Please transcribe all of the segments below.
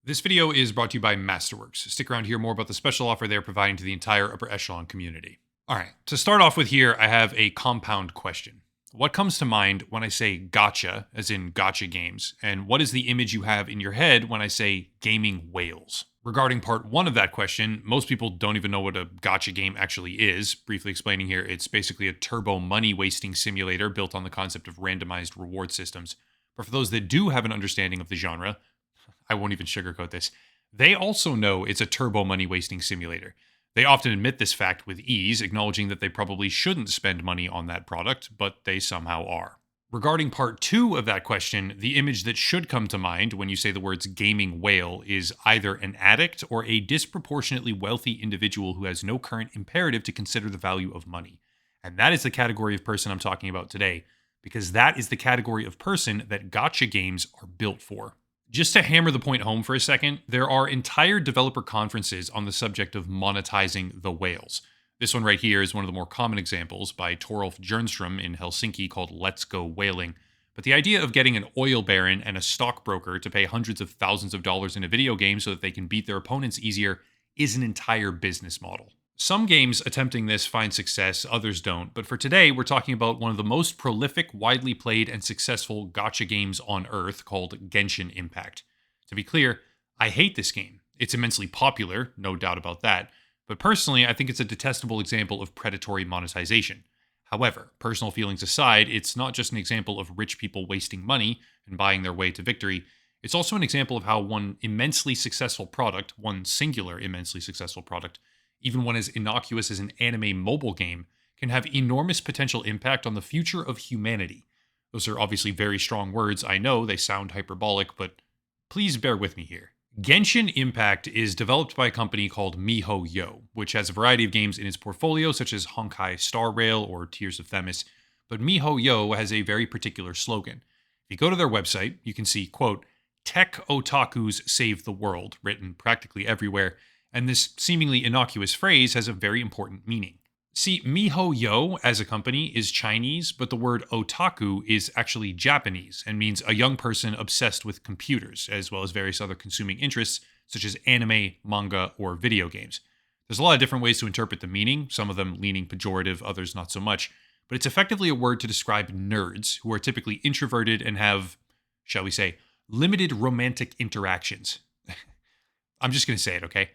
This video is brought to you by Masterworks. Stick around to hear more about the special offer they're providing to the entire upper echelon community. All right, to start off with here, I have a compound question. What comes to mind when I say gacha, as in gacha games, and what is the image you have in your head when I say gaming whales? Regarding part one of that question, most people don't even know what a gacha game actually is. Briefly explaining here, it's basically a turbo money-wasting simulator built on the concept of randomized reward systems. But for those that do have an understanding of the genre, I won't even sugarcoat this, they also know it's a turbo money-wasting simulator. They often admit this fact with ease, acknowledging that they probably shouldn't spend money on that product, but they somehow are. Regarding part two of that question, the image that should come to mind when you say the words gaming whale is either an addict or a disproportionately wealthy individual who has no current imperative to consider the value of money. And that is the category of person I'm talking about today, because that is the category of person that gacha games are built for. Just to hammer the point home for a second, there are entire developer conferences on the subject of monetizing the whales. This one right here is one of the more common examples by Torolf Jernstrom in Helsinki called Let's Go Whaling. But the idea of getting an oil baron and a stockbroker to pay hundreds of thousands of dollars in a video game so that they can beat their opponents easier is an entire business model. Some games attempting this find success, others don't, but for today, we're talking about one of the most prolific, widely played, and successful gacha games on Earth called Genshin Impact. To be clear, I hate this game. It's immensely popular, no doubt about that, but personally, I think it's a detestable example of predatory monetization. However, personal feelings aside, it's not just an example of rich people wasting money and buying their way to victory. It's also an example of how one immensely successful product, one singular immensely successful product, even one as innocuous as an anime mobile game, can have enormous potential impact on the future of humanity. Those are obviously very strong words. I know they sound hyperbolic, but please bear with me here. Genshin Impact is developed by a company called MiHoYo, which has a variety of games in its portfolio, such as Honkai Star Rail or Tears of Themis. But MiHoYo has a very particular slogan. If you go to their website, you can see, quote, "Tech Otakus Save the World," written practically everywhere. And this seemingly innocuous phrase has a very important meaning. See, MiHoYo as a company is Chinese, but the word otaku is actually Japanese and means a young person obsessed with computers, as well as various other consuming interests, such as anime, manga, or video games. There's a lot of different ways to interpret the meaning, some of them leaning pejorative, others not so much, but it's effectively a word to describe nerds who are typically introverted and have, shall we say, limited romantic interactions. I'm just going to say it, okay?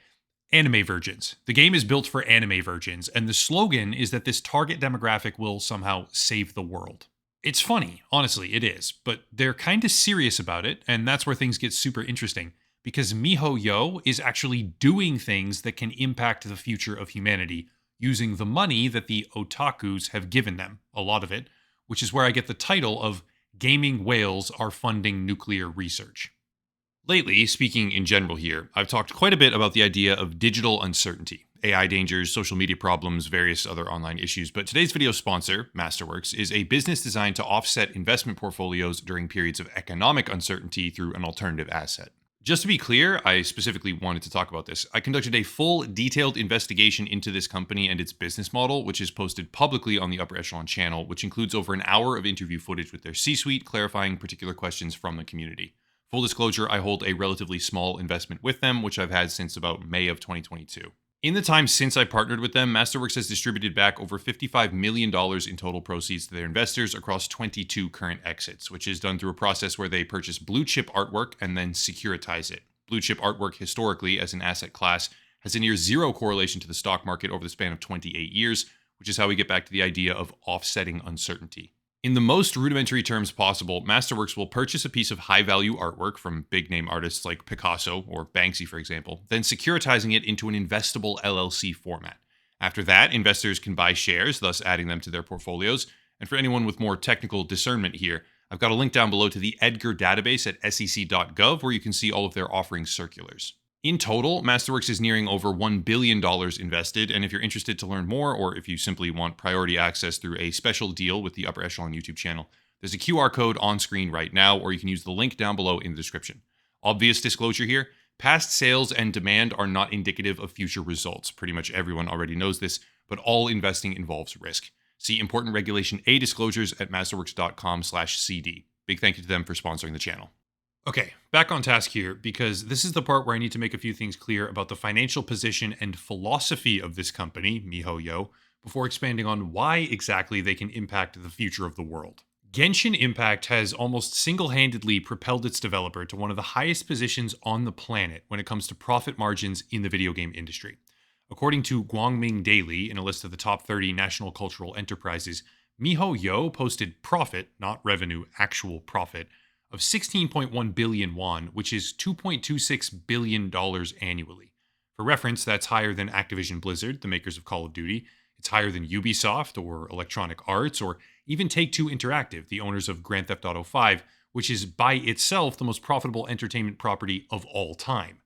Anime virgins. The game is built for anime virgins, and the slogan is that this target demographic will somehow save the world. It's funny, honestly, it is, but they're kind of serious about it, and that's where things get super interesting, because MiHoYo is actually doing things that can impact the future of humanity, using the money that the otakus have given them, a lot of it, which is where I get the title of Gaming Whales Are Funding Nuclear Research. Lately, speaking in general here, I've talked quite a bit about the idea of digital uncertainty, AI dangers, social media problems, various other online issues, but today's video sponsor, Masterworks, is a business designed to offset investment portfolios during periods of economic uncertainty through an alternative asset. Just to be clear, I specifically wanted to talk about this. I conducted a full, detailed investigation into this company and its business model, which is posted publicly on the Upper Echelon channel, which includes over an hour of interview footage with their C-suite, clarifying particular questions from the community. Full disclosure, I hold a relatively small investment with them, which I've had since about May of 2022. In the time since I partnered with them, Masterworks has distributed back over $55 million in total proceeds to their investors across 22 current exits, which is done through a process where they purchase blue chip artwork and then securitize it. Blue chip artwork historically, as an asset class, has a near zero correlation to the stock market over the span of 28 years, which is how we get back to the idea of offsetting uncertainty. In the most rudimentary terms possible, Masterworks will purchase a piece of high-value artwork from big-name artists like Picasso or Banksy, for example, then securitizing it into an investable LLC format. After that, investors can buy shares, thus adding them to their portfolios. And for anyone with more technical discernment here, I've got a link down below to the Edgar database at sec.gov where you can see all of their offering circulars. In total, Masterworks is nearing over $1 billion invested, and if you're interested to learn more, or if you simply want priority access through a special deal with the Upper Echelon YouTube channel, there's a QR code on screen right now, or you can use the link down below in the description. Obvious disclosure here, past sales and demand are not indicative of future results. Pretty much everyone already knows this, but all investing involves risk. See important Regulation A disclosures at masterworks.com/CD. Big thank you to them for sponsoring the channel. Okay, back on task here, because this is the part where I need to make a few things clear about the financial position and philosophy of this company, MiHoYo, before expanding on why exactly they can impact the future of the world. Genshin Impact has almost single handedly propelled its developer to one of the highest positions on the planet when it comes to profit margins in the video game industry. According to Guangming Daily, in a list of the top 30 national cultural enterprises, MiHoYo posted profit, not revenue, actual profit, of 16.1 billion won, which is $2.26 billion annually. For reference, that's higher than Activision Blizzard, the makers of Call of Duty. It's higher than Ubisoft or Electronic Arts or even Take-Two Interactive, the owners of Grand Theft Auto 5, which is by itself the most profitable entertainment property of all time.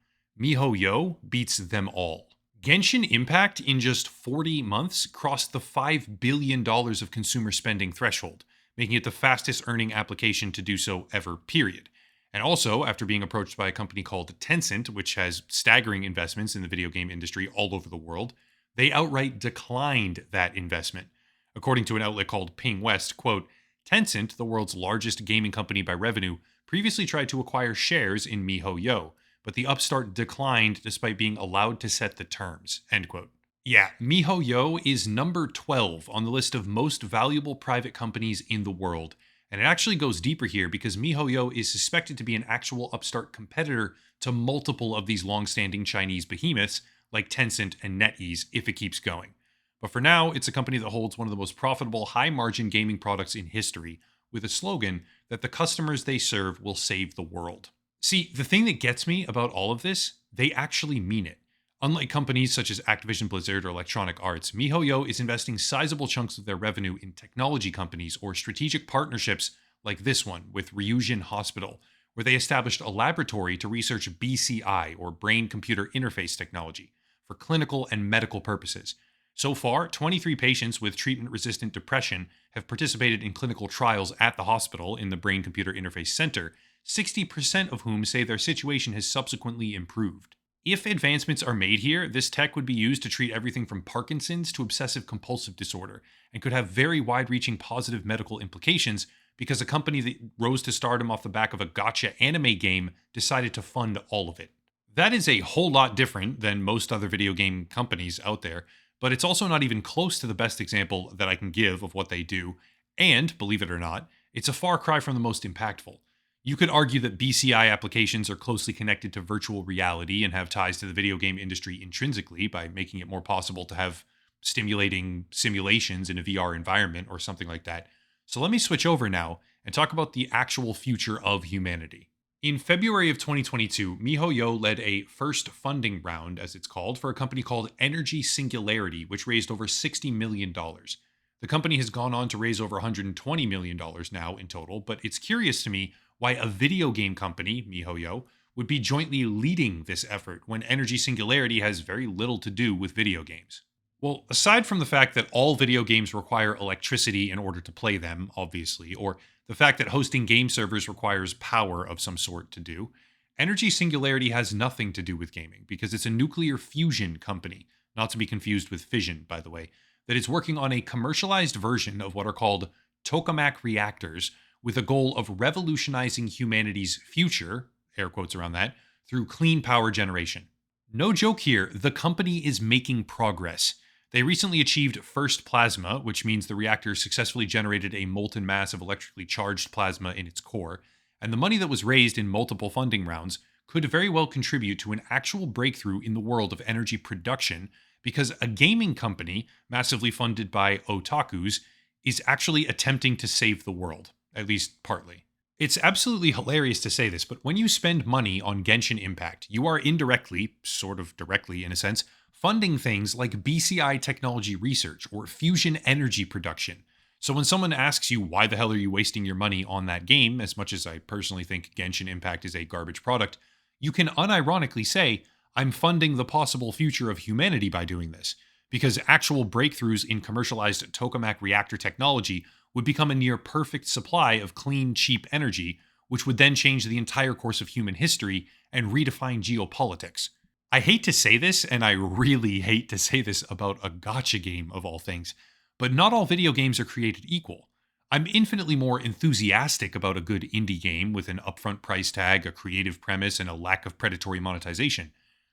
MiHoYo beats them all. Genshin Impact, in just 40 months, crossed the $5 billion of consumer spending threshold, making it the fastest earning application to do so ever, period. And also, after being approached by a company called Tencent, which has staggering investments in the video game industry all over the world, they outright declined that investment. According to an outlet called Ping West, quote, Tencent, the world's largest gaming company by revenue, previously tried to acquire shares in MiHoYo, but the upstart declined despite being allowed to set the terms, end quote. Yeah, MiHoYo is number 12 on the list of most valuable private companies in the world. And it actually goes deeper here because MiHoYo is suspected to be an actual upstart competitor to multiple of these long-standing Chinese behemoths like Tencent and NetEase if it keeps going. But for now, it's a company that holds one of the most profitable high-margin gaming products in history with a slogan that the customers they serve will save the world. See, the thing that gets me about all of this, they actually mean it. Unlike companies such as Activision Blizzard or Electronic Arts, MiHoYo is investing sizable chunks of their revenue in technology companies or strategic partnerships like this one with Ryujin Hospital, where they established a laboratory to research BCI, or brain computer interface technology, for clinical and medical purposes. So far, 23 patients with treatment resistant depression have participated in clinical trials at the hospital in the Brain Computer Interface Center, 60% of whom say their situation has subsequently improved. If advancements are made here, this tech would be used to treat everything from Parkinson's to obsessive compulsive disorder, and could have very wide-reaching positive medical implications because a company that rose to stardom off the back of a gacha anime game decided to fund all of it. That is a whole lot different than most other video game companies out there, but it's also not even close to the best example that I can give of what they do, and, believe it or not, it's a far cry from the most impactful. You could argue that BCI applications are closely connected to virtual reality and have ties to the video game industry intrinsically by making it more possible to have stimulating simulations in a VR environment or something like that. So let me switch over now and talk about the actual future of humanity. In February of 2022, MiHoYo led a first funding round, as it's called, for a company called Energy Singularity, which raised over $60 million. The company has gone on to raise over $120 million now in total, but it's curious to me why a video game company, MiHoYo, would be jointly leading this effort when Energy Singularity has very little to do with video games. Well, aside from the fact that all video games require electricity in order to play them, obviously, or the fact that hosting game servers requires power of some sort to do, Energy Singularity has nothing to do with gaming because it's a nuclear fusion company, not to be confused with fission, by the way, that is working on a commercialized version of what are called tokamak reactors with a goal of revolutionizing humanity's future, air quotes around that, through clean power generation. No joke here, the company is making progress. They recently achieved first plasma, which means the reactor successfully generated a molten mass of electrically charged plasma in its core, and the money that was raised in multiple funding rounds could very well contribute to an actual breakthrough in the world of energy production because a gaming company, massively funded by otakus, is actually attempting to save the world. At least partly. It's absolutely hilarious to say this, but when you spend money on Genshin Impact, you are indirectly, sort of directly in a sense, funding things like BCI technology research or fusion energy production. So when someone asks you why the hell are you wasting your money on that game, as much as I personally think Genshin Impact is a garbage product, you can unironically say, I'm funding the possible future of humanity by doing this, because actual breakthroughs in commercialized tokamak reactor technology would become a near perfect supply of clean, cheap energy, which would then change the entire course of human history and redefine geopolitics. I hate to say this, and I really hate to say this about a gacha game of all things, but not all video games are created equal. I'm infinitely more enthusiastic about a good indie game with an upfront price tag, a creative premise, and a lack of predatory monetization.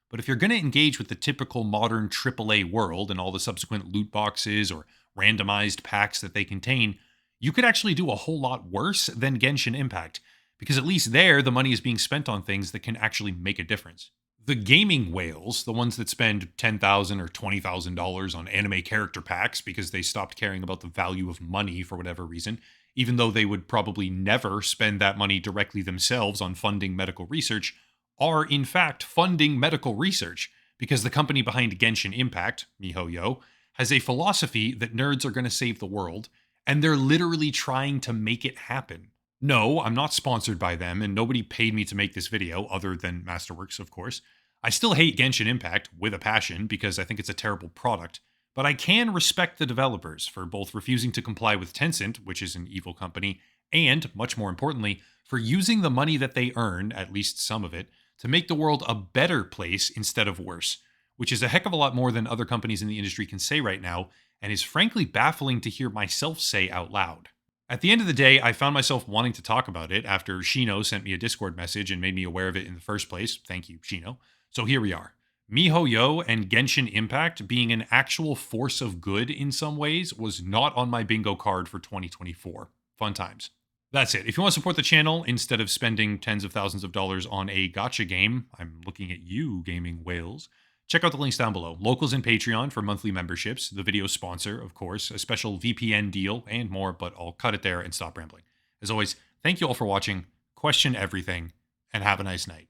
But if you're going to engage with the typical modern AAA world and all the subsequent loot boxes or randomized packs that they contain, you could actually do a whole lot worse than Genshin Impact, because at least there, the money is being spent on things that can actually make a difference. The gaming whales, the ones that spend $10,000 or $20,000 on anime character packs because they stopped caring about the value of money for whatever reason, even though they would probably never spend that money directly themselves on funding medical research, are in fact funding medical research because the company behind Genshin Impact, MiHoYo, has a philosophy that nerds are going to save the world, and they're literally trying to make it happen. No, I'm not sponsored by them, and nobody paid me to make this video, other than Masterworks, of course. I still hate Genshin Impact with a passion because I think it's a terrible product, but I can respect the developers for both refusing to comply with Tencent, which is an evil company, and, much more importantly, for using the money that they earn, at least some of it, to make the world a better place instead of worse, which is a heck of a lot more than other companies in the industry can say right now, and is frankly baffling to hear myself say out loud. At the end of the day, I found myself wanting to talk about it after Shino sent me a Discord message and made me aware of it in the first place. Thank you, Shino. So here we are. MiHoYo and Genshin Impact being an actual force of good in some ways was not on my bingo card for 2024. Fun times. That's it. If you want to support the channel instead of spending tens of thousands of dollars on a gacha game, I'm looking at you, gaming whales. Check out the links down below. Locals and Patreon for monthly memberships, the video sponsor, of course, a special VPN deal, and more, but I'll cut it there and stop rambling. As always, thank you all for watching, question everything, and have a nice night.